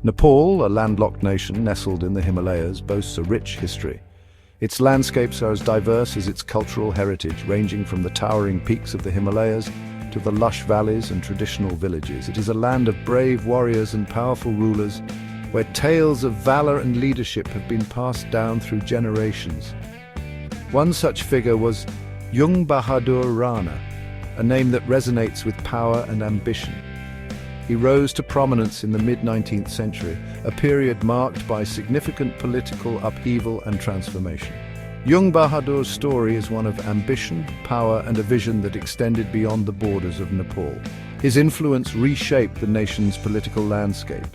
Nepal, a landlocked nation nestled in the Himalayas, boasts a rich history. Its landscapes are as diverse as its cultural heritage, ranging from the towering peaks of the Himalayas to the lush valleys and traditional villages. It is a land of brave warriors and powerful rulers, where tales of valor and leadership have been passed down through generations. One such figure was Jang Bahadur Rana, a name that resonates with power and ambition. He rose to prominence in the mid-19th century, a period marked by significant political upheaval and transformation. Jang Bahadur's story is one of ambition, power, and a vision that extended beyond the borders of Nepal. His influence reshaped the nation's political landscape.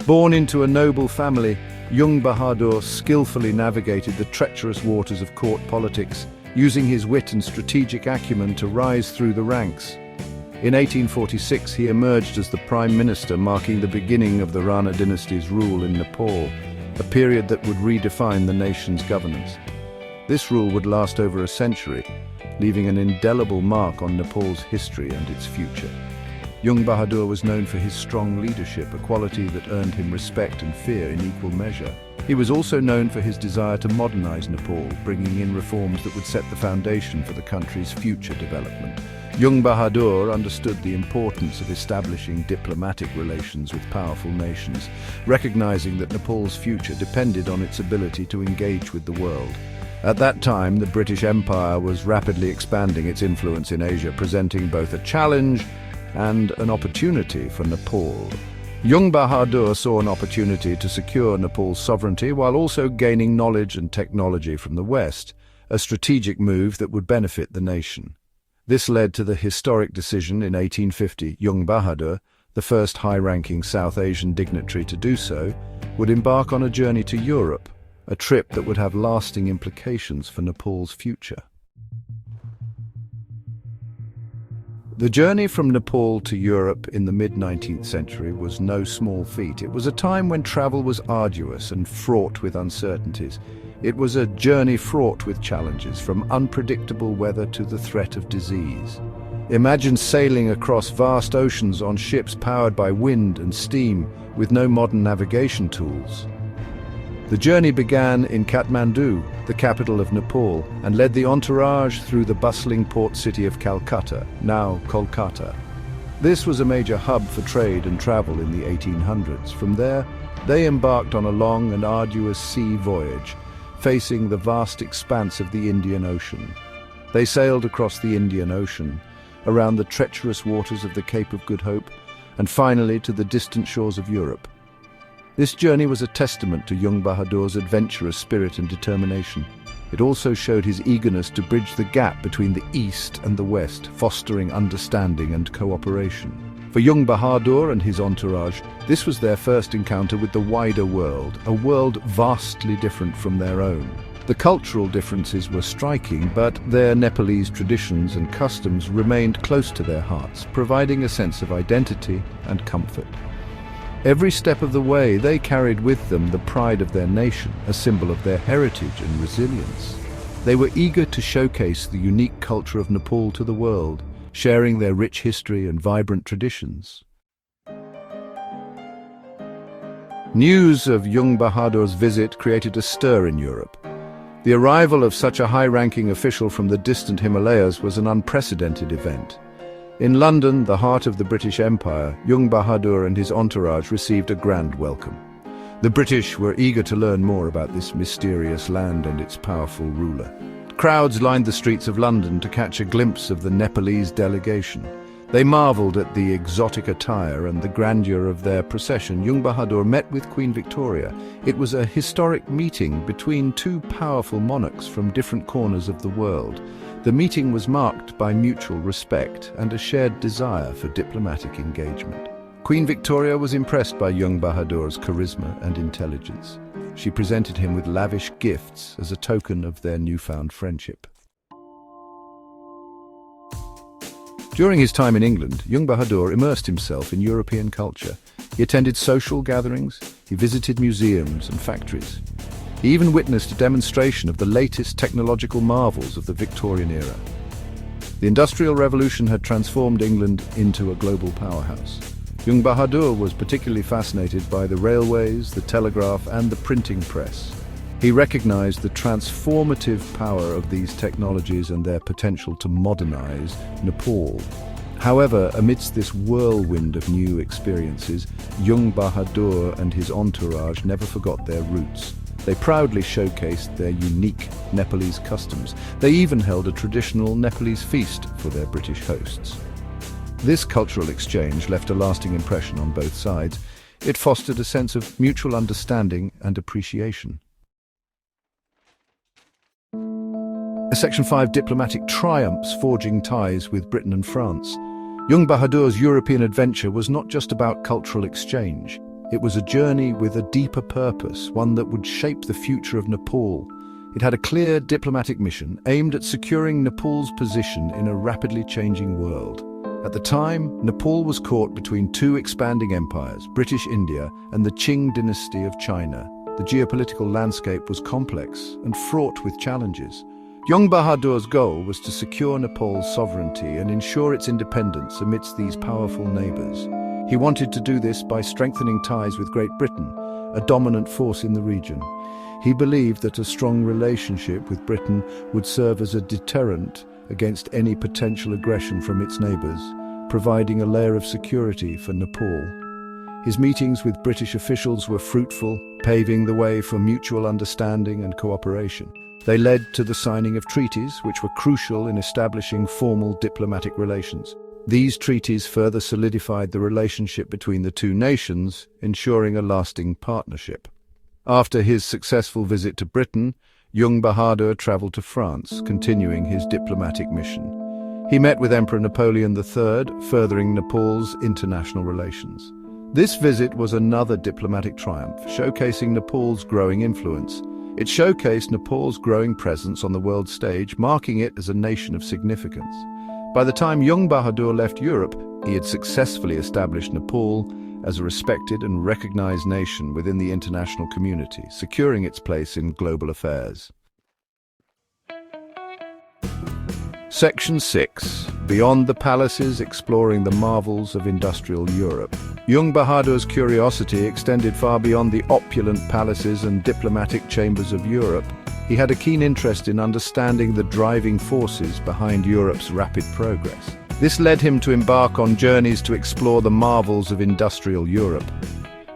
Born into a noble family, Jang Bahadur skillfully navigated the treacherous waters of court politics, using his wit and strategic acumen to rise through the ranks. In 1846, he emerged as the Prime Minister, marking the beginning of the Rana dynasty's rule in Nepal, a period that would redefine the nation's governance. This rule would last over a century, leaving an indelible mark on Nepal's history and its future. Jang Bahadur was known for his strong leadership, a quality that earned him respect and fear in equal measure. He was also known for his desire to modernize Nepal, bringing in reforms that would set the foundation for the country's future development. Jang Bahadur understood the importance of establishing diplomatic relations with powerful nations, recognizing that Nepal's future depended on its ability to engage with the world. At that time, the British Empire was rapidly expanding its influence in Asia, presenting both a challenge and an opportunity for Nepal. Jang Bahadur saw an opportunity to secure Nepal's sovereignty while also gaining knowledge and technology from the West, a strategic move that would benefit the nation. This led to the historic decision in 1850. Jang Bahadur, the first high-ranking South Asian dignitary to do so, would embark on a journey to Europe, a trip that would have lasting implications for Nepal's future. The journey from Nepal to Europe in the mid-19th century was no small feat. It was a time when travel was arduous and fraught with uncertainties. It was a journey fraught with challenges, from unpredictable weather to the threat of disease. Imagine sailing across vast oceans on ships powered by wind and steam, with no modern navigation tools. The journey began in Kathmandu, the capital of Nepal, and led the entourage through the bustling port city of Calcutta, now Kolkata. This was a major hub for trade and travel in the 1800s. From there, they embarked on a long and arduous sea voyage, facing the vast expanse of the Indian Ocean. They sailed across the Indian Ocean, around the treacherous waters of the Cape of Good Hope, and finally to the distant shores of Europe. This journey was a testament to Jang Bahadur's adventurous spirit and determination. It also showed his eagerness to bridge the gap between the East and the West, fostering understanding and cooperation. For Jang Bahadur and his entourage, this was their first encounter with the wider world, a world vastly different from their own. The cultural differences were striking, but their Nepalese traditions and customs remained close to their hearts, providing a sense of identity and comfort. Every step of the way, they carried with them the pride of their nation, a symbol of their heritage and resilience. They were eager to showcase the unique culture of Nepal to the world, sharing their rich history and vibrant traditions. News of Jang Bahadur's visit created a stir in Europe. The arrival of such a high-ranking official from the distant Himalayas was an unprecedented event. In London, the heart of the British Empire, Jang Bahadur and his entourage received a grand welcome. The British were eager to learn more about this mysterious land and its powerful ruler. Crowds lined the streets of London to catch a glimpse of the Nepalese delegation. They marveled at the exotic attire and the grandeur of their procession. Jang Bahadur met with Queen Victoria. It was a historic meeting between two powerful monarchs from different corners of the world. The meeting was marked by mutual respect and a shared desire for diplomatic engagement. Queen Victoria was impressed by Jang Bahadur's charisma and intelligence. She presented him with lavish gifts as a token of their newfound friendship. During his time in England, Jang Bahadur immersed himself in European culture. He attended social gatherings, he visited museums and factories. He even witnessed a demonstration of the latest technological marvels of the Victorian era. The Industrial Revolution had transformed England into a global powerhouse. Jung Bahadur was particularly fascinated by the railways, the telegraph, and the printing press. He recognized the transformative power of these technologies and their potential to modernize Nepal. However, amidst this whirlwind of new experiences, Jung Bahadur and his entourage never forgot their roots. They proudly showcased their unique Nepalese customs. They even held a traditional Nepalese feast for their British hosts. This cultural exchange left a lasting impression on both sides. It fostered a sense of mutual understanding and appreciation. Section 5. Diplomatic triumphs forging ties with Britain and France. Jung Bahadur's European adventure was not just about cultural exchange. It was a journey with a deeper purpose, one that would shape the future of Nepal. It had a clear diplomatic mission aimed at securing Nepal's position in a rapidly changing world. At the time, Nepal was caught between two expanding empires, British India and the Qing dynasty of China. The geopolitical landscape was complex and fraught with challenges. Jung Bahadur's goal was to secure Nepal's sovereignty and ensure its independence amidst these powerful neighbors. He wanted to do this by strengthening ties with Great Britain, a dominant force in the region. He believed that a strong relationship with Britain would serve as a deterrent against any potential aggression from its neighbors, providing a layer of security for Nepal. His meetings with British officials were fruitful, paving the way for mutual understanding and cooperation. They led to the signing of treaties, which were crucial in establishing formal diplomatic relations. These treaties further solidified the relationship between the two nations, ensuring a lasting partnership. After his successful visit to Britain, Jung Bahadur traveled to France, continuing his diplomatic mission. He met with Emperor Napoleon III, furthering Nepal's international relations. This visit was another diplomatic triumph, showcasing Nepal's growing influence. It showcased Nepal's growing presence on the world stage, marking it as a nation of significance. By the time Jung Bahadur left Europe, he had successfully established Nepal as a respected and recognized nation within the international community, securing its place in global affairs. Section 6. Beyond the palaces, exploring the marvels of industrial Europe. Jung Bahadur's curiosity extended far beyond the opulent palaces and diplomatic chambers of Europe. He had a keen interest in understanding the driving forces behind Europe's rapid progress. This led him to embark on journeys to explore the marvels of industrial Europe.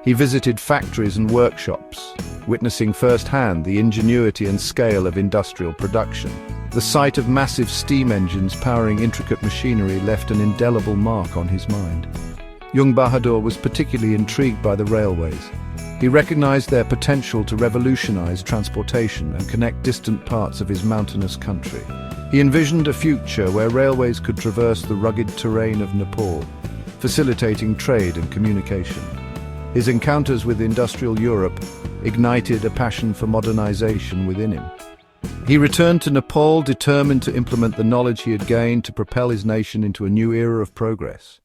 He visited factories and workshops, witnessing firsthand the ingenuity and scale of industrial production. The sight of massive steam engines powering intricate machinery left an indelible mark on his mind. Jung Bahadur was particularly intrigued by the railways. He recognized their potential to revolutionize transportation and connect distant parts of his mountainous country. He envisioned a future where railways could traverse the rugged terrain of Nepal, facilitating trade and communication. His encounters with industrial Europe ignited a passion for modernization within him. He returned to Nepal determined to implement the knowledge he had gained to propel his nation into a new era of progress.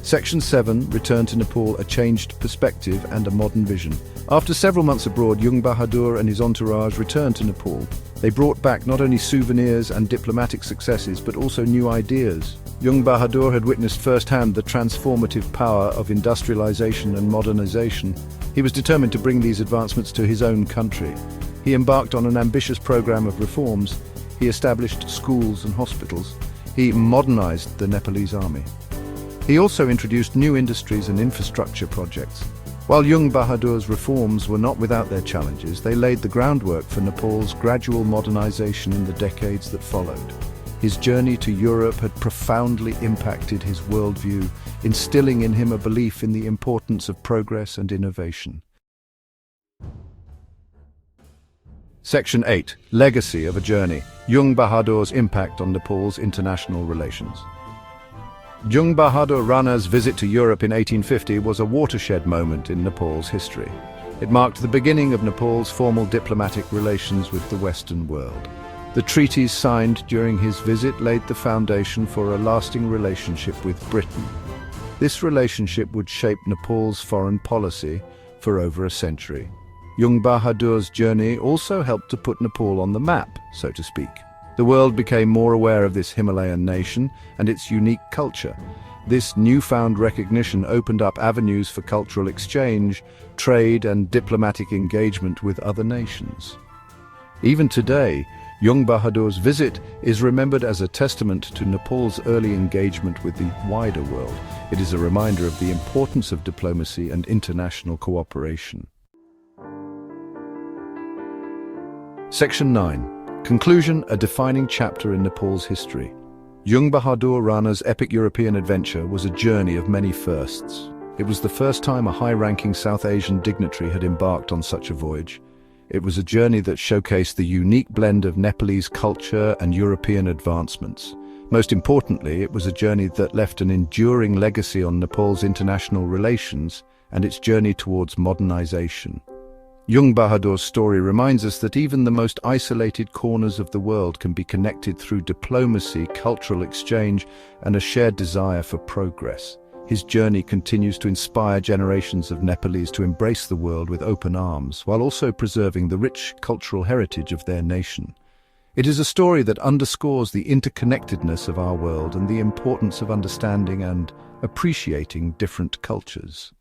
Section 7. Return to Nepal, a changed perspective and a modern vision. After several months abroad, Jung Bahadur and his entourage returned to Nepal. They brought back not only souvenirs and diplomatic successes, but also new ideas. Jung Bahadur had witnessed firsthand the transformative power of industrialization and modernization. He was determined to bring these advancements to his own country. He embarked on an ambitious program of reforms. He established schools and hospitals. He modernized the Nepalese army. He also introduced new industries and infrastructure projects. While Jung Bahadur's reforms were not without their challenges, they laid the groundwork for Nepal's gradual modernization in the decades that followed. His journey to Europe had profoundly impacted his worldview, instilling in him a belief in the importance of progress and innovation. Section 8. Legacy of a journey. Jung Bahadur's impact on Nepal's international relations. Jang Bahadur Rana's visit to Europe in 1850 was a watershed moment in Nepal's history. It marked the beginning of Nepal's formal diplomatic relations with the Western world. The treaties signed during his visit laid the foundation for a lasting relationship with Britain. This relationship would shape Nepal's foreign policy for over a century. Jung Bahadur's journey also helped to put Nepal on the map, so to speak. The world became more aware of this Himalayan nation and its unique culture. This newfound recognition opened up avenues for cultural exchange, trade, and diplomatic engagement with other nations. Even today, Jang Bahadur's visit is remembered as a testament to Nepal's early engagement with the wider world. It is a reminder of the importance of diplomacy and international cooperation. Section 9. Conclusion, a defining chapter in Nepal's history. Jang Bahadur Rana's epic European adventure was a journey of many firsts. It was the first time a high-ranking South Asian dignitary had embarked on such a voyage. It was a journey that showcased the unique blend of Nepalese culture and European advancements. Most importantly, it was a journey that left an enduring legacy on Nepal's international relations and its journey towards modernization. Jang Bahadur's story reminds us that even the most isolated corners of the world can be connected through diplomacy, cultural exchange, and a shared desire for progress. His journey continues to inspire generations of Nepalese to embrace the world with open arms, while also preserving the rich cultural heritage of their nation. It is a story that underscores the interconnectedness of our world and the importance of understanding and appreciating different cultures.